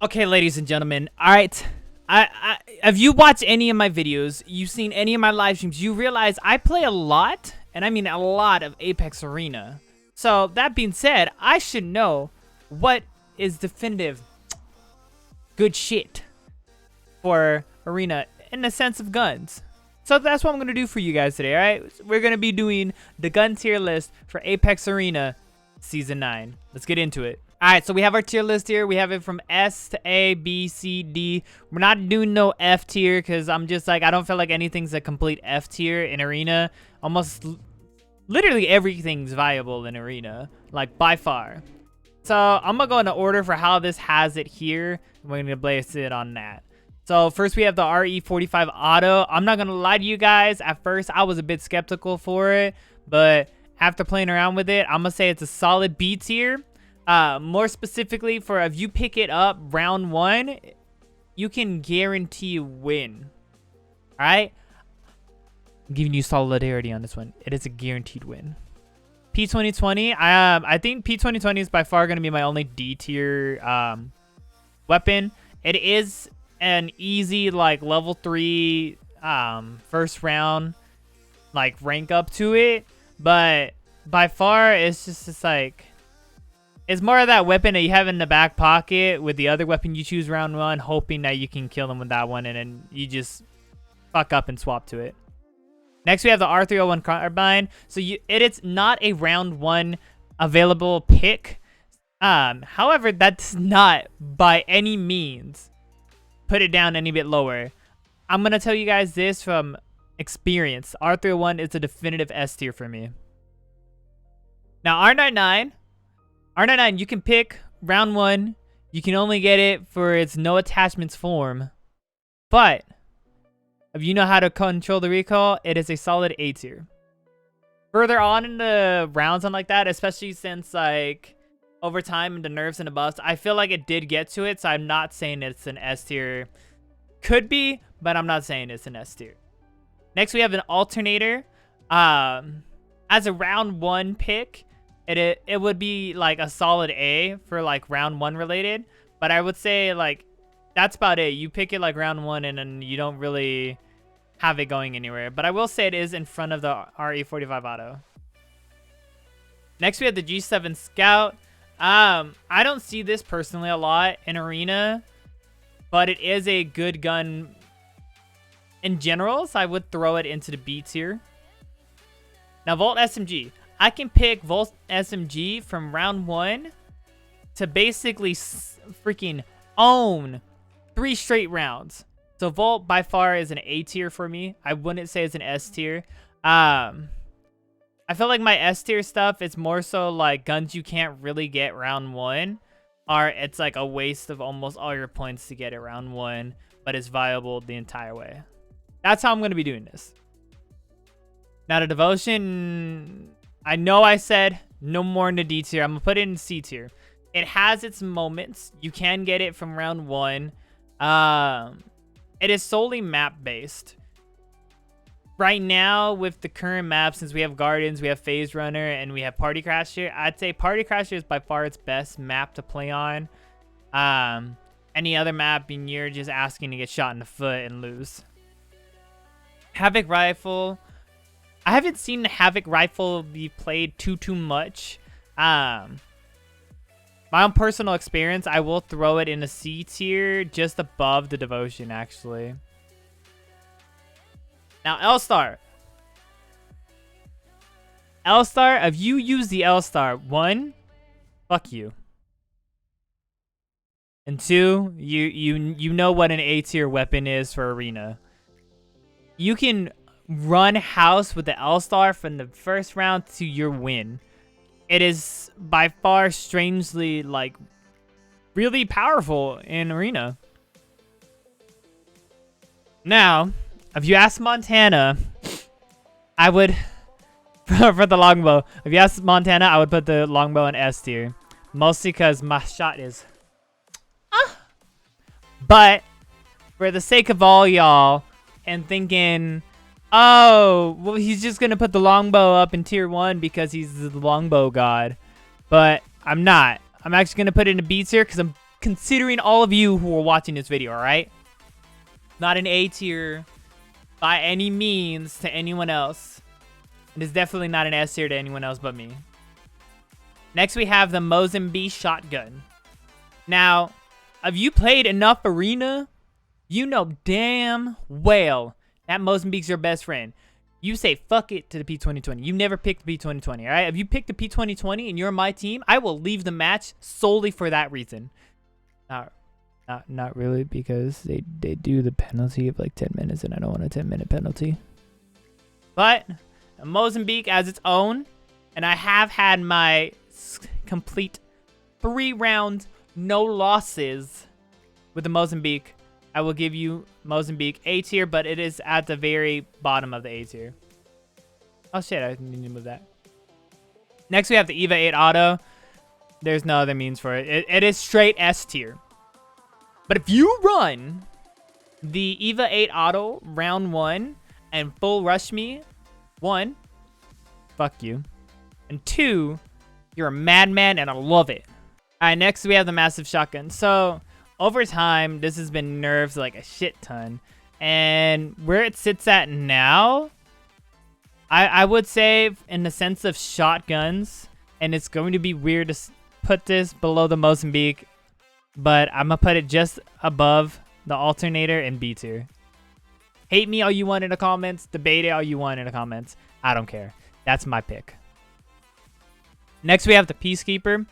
Okay, ladies and gentlemen. All right. If you watch any of my videos, you've seen any of my live streams, you realize I play a lot, and I mean a lot of Apex Arena. So that being said, I should know what is definitive good shit for Arena in the sense of guns. So that's what I'm going to do for you guys today, alright? We're going to be doing the gun tier list for Apex Arena Season 9. Let's get into it. Alright, so we have our tier list here. We have it from S to A, B, C, D. We're not doing no F tier because I'm just like, I don't feel like anything's a complete F tier in Arena. Almost literally everything's viable in Arena, like by far. So I'm going to go in the order for how this has it here. We're going to base it on that. So first we have the RE45 Auto. I'm not going to lie to you guys. At first I was a bit skeptical for it, but after playing around with it, I'm going to say it's a solid B tier. More specifically for if you pick it up round 1, you can guarantee a win. Alright? I'm giving you solidarity on this one. It is a guaranteed win. P2020, I think P2020 is by far going to be my only D tier weapon. It is an easy like level 3 first round like rank up to it, but by far it's like it's more of that weapon that you have in the back pocket with the other weapon you choose round 1, hoping that you can kill them with that one, and then you just fuck up and swap to it. Next, we have the R301 Carbine. So it's not a round 1 available pick. However, that's not by any means put it down any bit lower. I'm going to tell you guys this from experience. R301 is a definitive S tier for me. Now, R99, you can pick round 1. You can only get it for its no attachments form. But if you know how to control the recoil, it is a solid A tier. Further on in the rounds and like that, especially since like over time and the nerfs and the buffs, I feel like it did get to it. So I'm not saying it's an S tier. Could be, but I'm not saying it's an S tier. Next, we have an alternator. As a round 1 pick, it would be like a solid A for like round 1 related. But I would say like that's about it. You pick it like round 1 and then you don't really have it going anywhere. But I will say it is in front of the RE45 Auto. Next, we have the G7 Scout. I don't see this personally a lot in Arena, but it is a good gun in general, so I would throw it into the B tier. Now, Volt SMG. I can pick Volt SMG from round 1 to basically freaking own 3 straight rounds. So Volt by far is an A tier for me. I wouldn't say it's an S tier. I feel like my S tier stuff is more so like guns you can't really get round 1. It's like a waste of almost all your points to get it round 1, but it's viable the entire way. That's how I'm going to be doing this. Now the Devotion, I know I said no more in the D tier. I'm going to put it in C tier. It has its moments. You can get it from round 1. It is solely map based. Right now, with the current map, since we have Gardens, we have Phase Runner, and we have Party Crasher, I'd say Party Crasher is by far its best map to play on. Any other map, and you're just asking to get shot in the foot and lose. Havoc Rifle. I haven't seen the Havoc Rifle be played too much. My own personal experience, I will throw it in a C tier, just above the Devotion, actually. Now, L-Star. L-Star, if you use the L-Star, 1, fuck you. And 2, you know what an A-tier weapon is for Arena. You can run house with the L-Star from the first round to your win. It is by far strangely, like, really powerful in Arena. Now, if you ask Montana, I would, for the longbow, if you ask Montana, I would put the longbow in S tier. Mostly because my shot is, But, for the sake of all y'all, and thinking, oh, well, he's just going to put the longbow up in tier 1 because he's the longbow god. But I'm not. I'm actually going to put it in a B tier because I'm considering all of you who are watching this video, all right? Not an A tier by any means to anyone else. It is definitely not an S tier to anyone else but me. Next, we have the Mozambique shotgun. Now, have you played enough Arena? You know damn well that Mozambique's your best friend. You say fuck it to the P2020. You never picked the P2020, all right? If you pick the P2020 and you're my team, I will leave the match solely for that reason. Not really, because they do the penalty of like 10 minutes, and I don't want a 10-minute penalty. But Mozambique as its own, and I have had my complete 3 rounds, no losses with the Mozambique. I will give you Mozambique A tier, but it is at the very bottom of the A tier. Oh shit, I need to move that. Next, we have the EVA 8 Auto. There's no other means for it. It is straight S tier. But if you run the EVA 8 Auto round 1 and full rush me, 1, fuck you. And 2, you're a madman and I love it. Alright, next we have the Massive Shotgun. So, over time, this has been nerfed like a shit ton. And where it sits at now, I would say in the sense of shotguns, and it's going to be weird to put this below the Mozambique, but I'm going to put it just above the Alternator and B tier. Hate me all you want in the comments, debate it all you want in the comments. I don't care. That's my pick. Next, we have the Peacekeeper.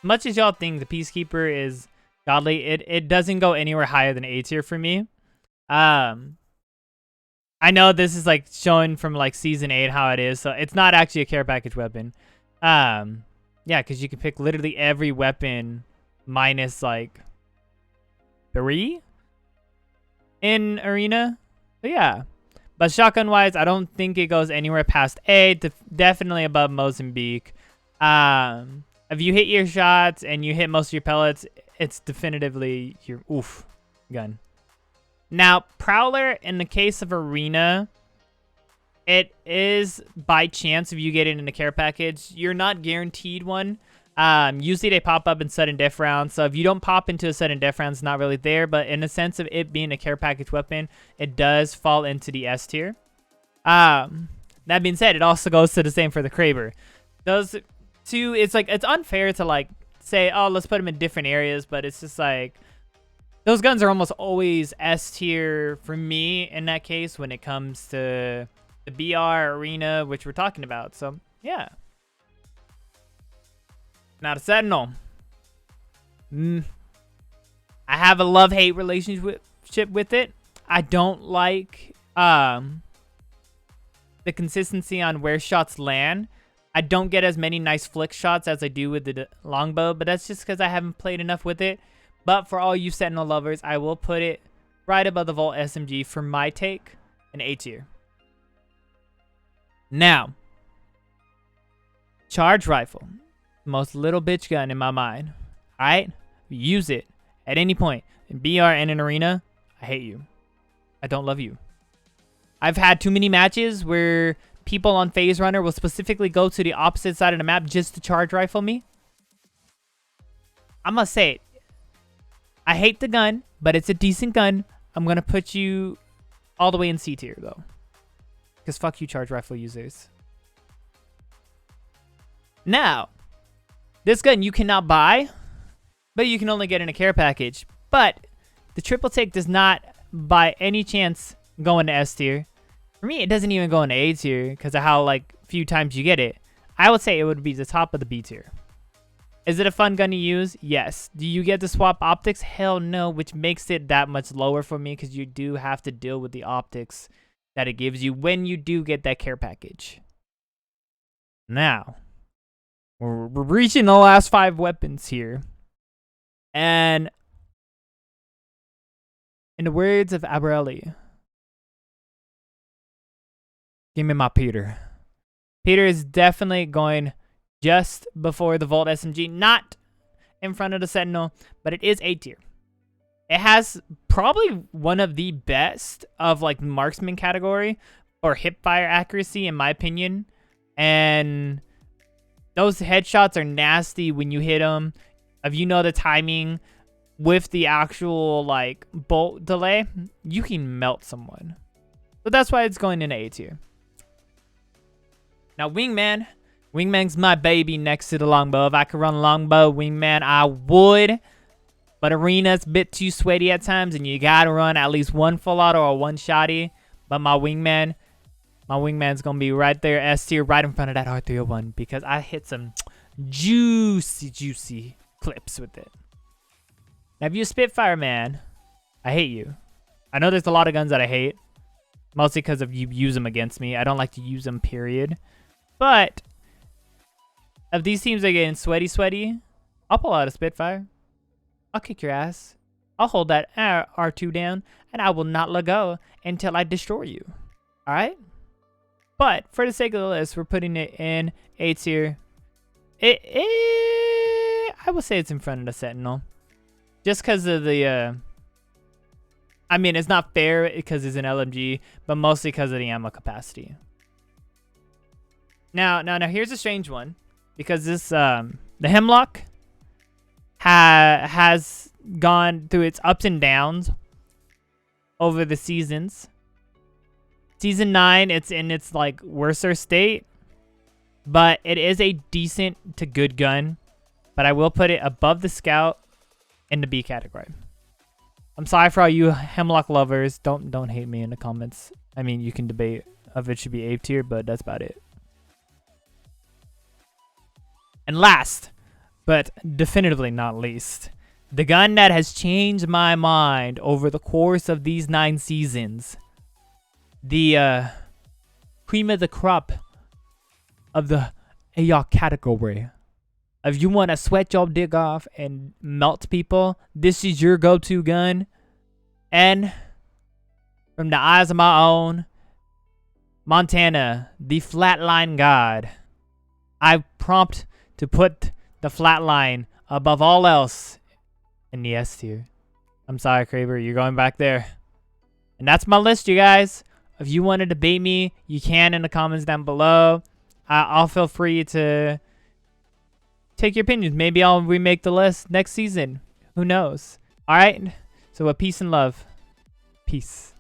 Much as y'all think the Peacekeeper is godly, it doesn't go anywhere higher than A tier for me. I know this is like showing from like season 8 how it is, so it's not actually a care package weapon. Yeah, because you can pick literally every weapon minus like 3 in Arena. But yeah, but shotgun wise, I don't think it goes anywhere past A. Definitely above Mozambique. If you hit your shots and you hit most of your pellets, it's definitively your oof gun. Now, Prowler, in the case of Arena, it is by chance if you get it in the care package. You're not guaranteed one. Usually they pop up in sudden death rounds. So if you don't pop into a sudden death round, it's not really there. But in the sense of it being a care package weapon, it does fall into the S tier. That being said, it also goes to the same for the Kraber. Those two, it's like, it's unfair to like say, oh, let's put them in different areas. But it's just like, those guns are almost always S tier for me in that case when it comes to the BR Arena, which we're talking about. So, yeah. Now, the Sentinel. I have a love-hate relationship with it. I don't like the consistency on where shots land. I don't get as many nice flick shots as I do with the longbow, but that's just because I haven't played enough with it. But for all you Sentinel lovers, I will put it right above the Volt SMG for my take, an A tier. Now, Charge Rifle. Most little bitch gun in my mind. Alright? Use it at any point. In BR and in Arena, I hate you. I don't love you. I've had too many matches where people on Phase Runner will specifically go to the opposite side of the map just to Charge Rifle me. I'm gonna say it. I hate the gun, but it's a decent gun. I'm going to put you all the way in C tier, though. Because fuck you, Charge Rifle users. Now, this gun you cannot buy, but you can only get in a care package. But the Triple Take does not, by any chance, go into S tier. For me, it doesn't even go into A tier because of how, like, few times you get it. I would say it would be the top of the B tier. Is it a fun gun to use? Yes. Do you get to swap optics? Hell no, which makes it that much lower for me because you do have to deal with the optics that it gives you when you do get that care package. Now, we're reaching the last 5 weapons here. And in the words of Abrelli, give me my Peter. Peter is definitely going just before the Volt SMG, not in front of the Sentinel, but it is A tier. It has probably one of the best of like marksman category or hip fire accuracy in my opinion. And those headshots are nasty when you hit them. If you know the timing, with the actual like bolt delay, you can melt someone. So that's why it's going into A tier. Now Wingman. Wingman's my baby next to the longbow. If I could run longbow, Wingman, I would. But arena's a bit too sweaty at times, and you gotta run at least one full auto or one shotty. But my wingman's gonna be right there, S tier, right in front of that R301, because I hit some juicy clips with it. Now, if you're a Spitfire man, I hate you. I know there's a lot of guns that I hate, mostly because of you use them against me. I don't like to use them, period. But if these teams are getting sweaty, I'll pull out a Spitfire. I'll kick your ass. I'll hold that R2 down, and I will not let go until I destroy you. Alright? But, for the sake of the list, we're putting it in A tier. I will say it's in front of the Sentinel. Just because of the... I mean, it's not fair because it's an LMG, but mostly because of the ammo capacity. Now, here's a strange one. Because this, the Hemlock has gone through its ups and downs over the seasons. Season 9, it's in its like worser state, but it is a decent to good gun. But I will put it above the Scout in the B category. I'm sorry for all you Hemlock lovers. Don't hate me in the comments. I mean, you can debate if it should be A tier, but that's about it. And last, but definitively not least, the gun that has changed my mind over the course of these 9 seasons. The cream of the crop of the AR category. If you want to sweat your dick off and melt people, this is your go-to gun. And from the eyes of my own, Montana, the flatline god, I prompt to put the flatline above all else in the S tier. I'm sorry, Kraber, you're going back there. And that's my list, you guys. If you want to debate me, you can in the comments down below. I'll feel free to take your opinions. Maybe I'll remake the list next season. Who knows? All right. So, peace and love. Peace.